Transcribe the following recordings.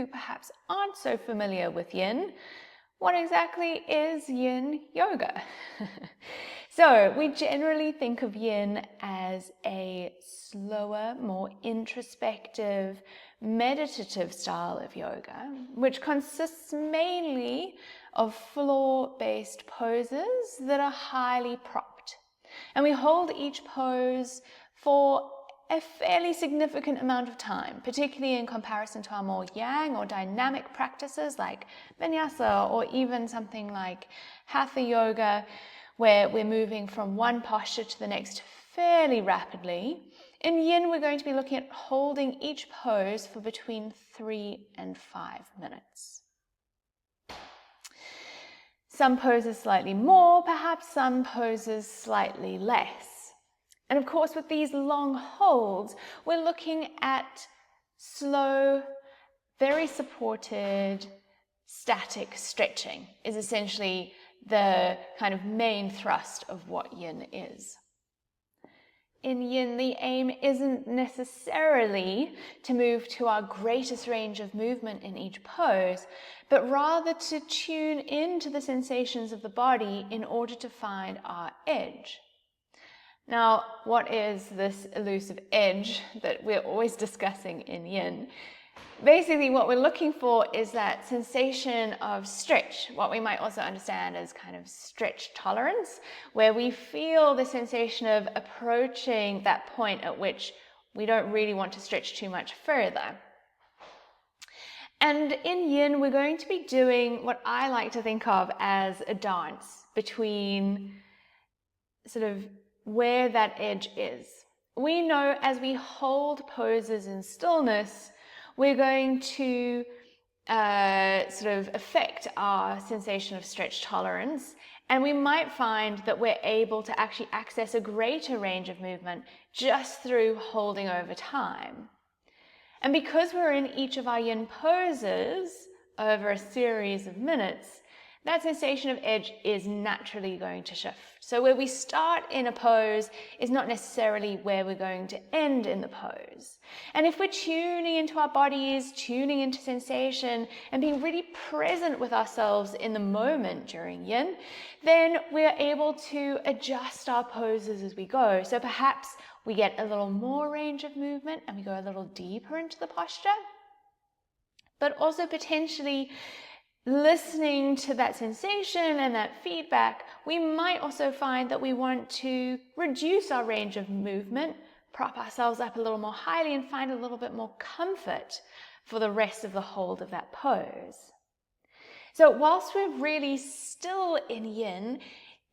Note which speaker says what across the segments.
Speaker 1: who perhaps aren't so familiar with Yin, what exactly is Yin Yoga? So we generally think of Yin as a slower, more introspective, meditative style of yoga, which consists mainly of floor-based poses that are highly propped. And we hold each pose for a fairly significant amount of time, particularly in comparison to our more yang or dynamic practices like vinyasa, or even something like hatha yoga, where we're moving from one posture to the next fairly rapidly. In Yin, we're going to be looking at holding each pose for between 3 and 5 minutes. Some poses slightly more, perhaps some poses slightly less. And of course, with these long holds, we're looking at slow, very supported, static stretching is essentially the kind of main thrust of what Yin is. In Yin, the aim isn't necessarily to move to our greatest range of movement in each pose, but rather to tune into the sensations of the body in order to find our edge. Now, what is this elusive edge that we're always discussing in Yin? Basically, what we're looking for is that sensation of stretch, what we might also understand as kind of stretch tolerance, where we feel the sensation of approaching that point at which we don't really want to stretch too much further. And in Yin, we're going to be doing what I like to think of as a dance between sort of where that edge is. We know as we hold poses in stillness, we're going to sort of affect our sensation of stretch tolerance, and we might find that we're able to actually access a greater range of movement just through holding over time. And because we're in each of our Yin poses over a series of minutes, that sensation of edge is naturally going to shift. So where we start in a pose is not necessarily where we're going to end in the pose. And if we're tuning into our bodies, tuning into sensation, and being really present with ourselves in the moment during Yin, then we're able to adjust our poses as we go. So perhaps we get a little more range of movement and we go a little deeper into the posture, but also potentially listening to that sensation and that feedback, we might also find that we want to reduce our range of movement, prop ourselves up a little more highly, and find a little bit more comfort for the rest of the hold of that pose. So whilst we're really still in Yin,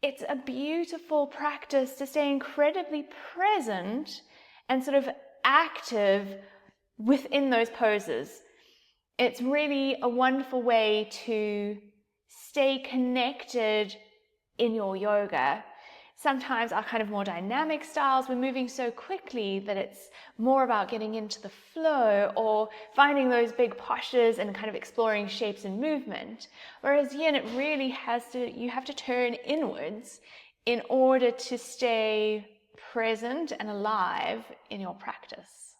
Speaker 1: it's a beautiful practice to stay incredibly present and sort of active within those poses. It's really a wonderful way to stay connected in your yoga. Sometimes our kind of more dynamic styles, we're moving so quickly that it's more about getting into the flow or finding those big postures and kind of exploring shapes and movement. Whereas Yin, it really you have to turn inwards in order to stay present and alive in your practice.